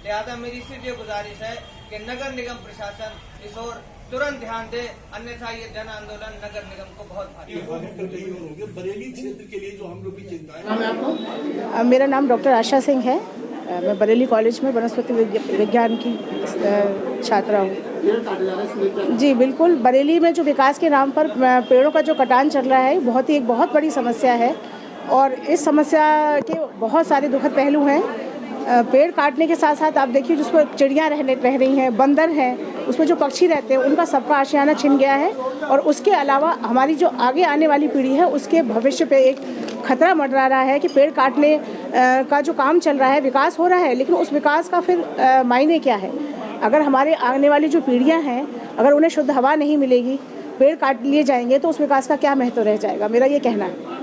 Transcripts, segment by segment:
लिहाजा मेरी सिर्फ ये गुजारिश है कि नगर निगम प्रशासन इस ओर तुरंत ध्यान दे, अन्यथा ये जन आंदोलन नगर निगम को बहुत भारी। बरेली क्षेत्र के लिए जो हम लोग की चिंता है। मेरा नाम डॉक्टर आशा सिंह है। मैं बरेली कॉलेज में वनस्पति विज्ञान की छात्रा हूँ। जी बिल्कुल, बरेली में जो विकास के नाम पर पेड़ों का जो कटान चल रहा है एक बहुत बड़ी समस्या है और इस समस्या के बहुत सारे दुखद पहलू हैं। पेड़ काटने के साथ साथ आप देखिए जिस पर चिड़ियाँ रह रही हैं, बंदर हैं, उसमें जो पक्षी रहते हैं उनका सबका आशियाना छिन गया है और उसके अलावा हमारी जो आगे आने वाली पीढ़ी है उसके भविष्य पे एक खतरा मंडरा रहा है कि पेड़ काटने का जो काम चल रहा है, विकास हो रहा है, लेकिन उस विकास का फिर मायने क्या है? अगर हमारे आने वाली जो पीढ़ियाँ हैं अगर उन्हें शुद्ध हवा नहीं मिलेगी, पेड़ काट लिए जाएंगे तो उस विकास का क्या महत्व रह जाएगा? मेरा ये कहना है।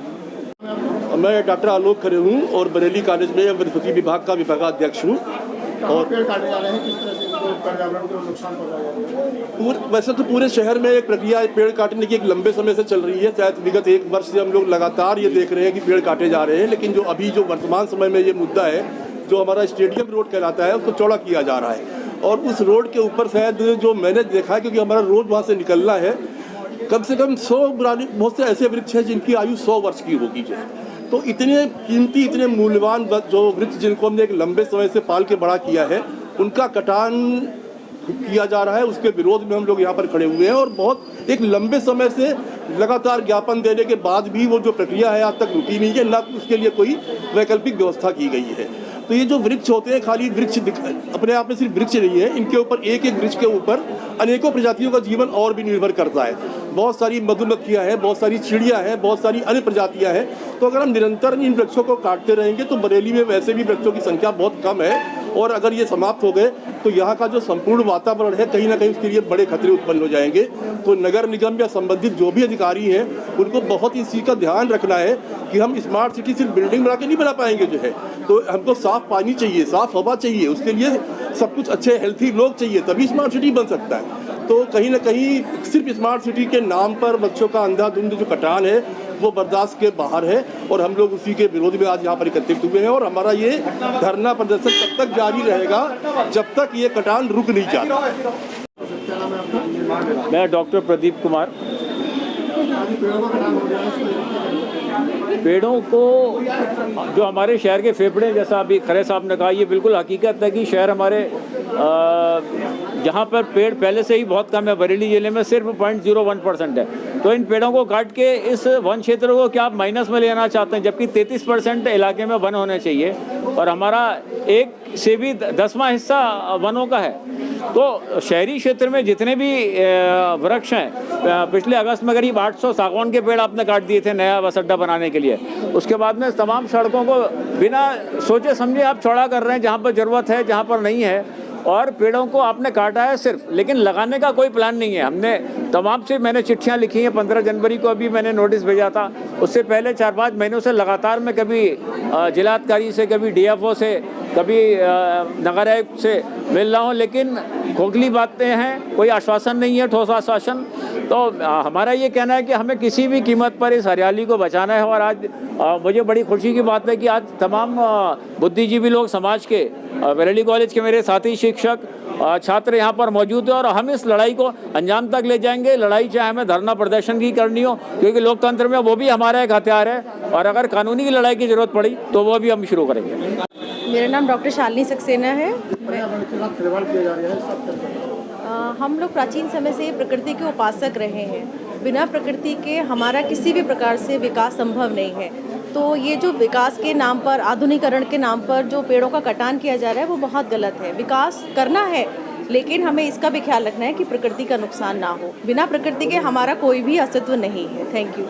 मैं डॉक्टर आलोक खरे हूँ और बरेली कॉलेज में वनस्पति विभाग का विभागाध्यक्ष हूँ। और पेड़ काटे जा रहे हैं, किस तरह से पर्यावरण को नुकसान पहुंचाया जा रहा है? वैसे तो पूरे शहर में एक प्रक्रिया पेड़ काटने की एक लंबे समय से चल रही है। शायद विगत 1 वर्ष से हम लोग लगातार ये देख रहे हैं कि पेड़ काटे जा रहे हैं, लेकिन जो अभी जो वर्तमान समय में ये मुद्दा है, जो हमारा स्टेडियम रोड कहलाता है, उसको चौड़ा किया जा रहा है। और उस रोड के ऊपर शायद जो मैंने देखा है, क्योंकि हमारा रोड वहाँ से निकलना है, कम से कम 100 बहुत से ऐसे वृक्ष हैं जिनकी आयु 100 वर्ष की होगी जो है। तो इतने कीमती, इतने मूल्यवान जो वृक्ष जिनको हमने एक लंबे समय से पाल के बड़ा किया है, उनका कटान किया जा रहा है। उसके विरोध में हम लोग यहाँ पर खड़े हुए हैं और बहुत एक लंबे समय से लगातार ज्ञापन देने के बाद भी वो जो प्रक्रिया है आज तक रुकी नहीं है, ना उसके लिए कोई वैकल्पिक व्यवस्था की गई है। तो ये जो वृक्ष होते हैं, खाली वृक्ष अपने आप में सिर्फ वृक्ष नहीं है, इनके ऊपर एक एक वृक्ष के ऊपर अनेकों प्रजातियों का जीवन और भी निर्भर करता है। बहुत सारी मधुमक्खियाँ हैं, बहुत सारी चिड़ियाँ हैं, बहुत सारी अन्य प्रजातियाँ हैं। तो अगर हम निरंतर इन वृक्षों को काटते रहेंगे तो बरेली में वैसे भी वृक्षों की संख्या बहुत कम है और अगर ये समाप्त हो गए तो यहाँ का जो संपूर्ण वातावरण है कहीं ना कहीं उसके लिए बड़े खतरे उत्पन्न हो जाएंगे। तो नगर निगम या संबंधित जो भी अधिकारी हैं उनको बहुत इस चीज़ का ध्यान रखना है कि हम स्मार्ट सिटी सिर्फ बिल्डिंग बना के नहीं बना पाएंगे जो है। तो हमको साफ पानी चाहिए, साफ हवा चाहिए, उसके लिए सब कुछ अच्छे हेल्थी लोग चाहिए, तभी स्मार्ट सिटी बन सकता है। तो कहीं ना कहीं सिर्फ स्मार्ट सिटी के नाम पर बच्चों का अंधाधुंध जो कटान है वो बर्दाश्त के बाहर है और हम लोग उसी के विरोध में आज यहाँ पर एकत्रित हुए हैं और हमारा ये धरना प्रदर्शन तब तक जारी रहेगा जब तक ये कटान रुक नहीं जाता। मैं डॉक्टर प्रदीप कुमार। पेड़ों को जो हमारे शहर के फेफड़े, जैसा अभी खरे साहब ने कहा, ये बिल्कुल हकीकत है कि शहर हमारे जहाँ पर पेड़ पहले से ही बहुत कम है, बरेली जिले में सिर्फ 0.01% है। तो इन पेड़ों को काट के इस वन क्षेत्र को क्या आप माइनस में लेना चाहते हैं, जबकि 33% इलाके में वन होने चाहिए और हमारा 1 से भी 10वां हिस्सा वनों का है। तो शहरी क्षेत्र में जितने भी वृक्ष हैं, पिछले अगस्त में करीब 800 सागवान के पेड़ आपने काट दिए थे नया बस अड्डा बनाने के लिए। उसके बाद में तमाम सड़कों को बिना सोचे समझे आप चौड़ा कर रहे हैं, जहाँ पर ज़रूरत है, जहाँ पर नहीं है। और पेड़ों को आपने काटा है सिर्फ, लेकिन लगाने का कोई प्लान नहीं है। हमने तमाम से मैंने चिट्ठियां लिखी हैं। 15 जनवरी को अभी मैंने नोटिस भेजा था। उससे पहले 4-5 महीनों से लगातार मैं कभी जिलाधिकारी से, कभी DFO से, कभी नगर आयुक्त से मिल रहा हूँ, लेकिन खोखली बातें हैं, कोई आश्वासन नहीं है, ठोस आश्वासन। तो हमारा ये कहना है कि हमें किसी भी कीमत पर इस हरियाली को बचाना है। और आज मुझे बड़ी खुशी की बात है कि आज तमाम बुद्धिजीवी लोग समाज के, बरेली कॉलेज के मेरे साथी शिक्षक, छात्र यहाँ पर मौजूद है और हम इस लड़ाई को अंजाम तक ले जाएंगे। लड़ाई चाहे हमें धरना प्रदर्शन की करनी हो, क्योंकि लोकतंत्र में वो भी हमारा एक हथियार है, और अगर कानूनी लड़ाई की जरूरत पड़ी तो वो भी हम शुरू करेंगे। मेरा नाम डॉक्टर शालिनी सक्सेना है। हम लोग प्राचीन समय से प्रकृति के उपासक रहे हैं। बिना प्रकृति के हमारा किसी भी प्रकार से विकास संभव नहीं है। तो ये जो विकास के नाम पर, आधुनिकीकरण के नाम पर जो पेड़ों का कटान किया जा रहा है वो बहुत गलत है। विकास करना है, लेकिन हमें इसका भी ख्याल रखना है कि प्रकृति का नुकसान ना हो। बिना प्रकृति के हमारा कोई भी अस्तित्व नहीं है। Thank you.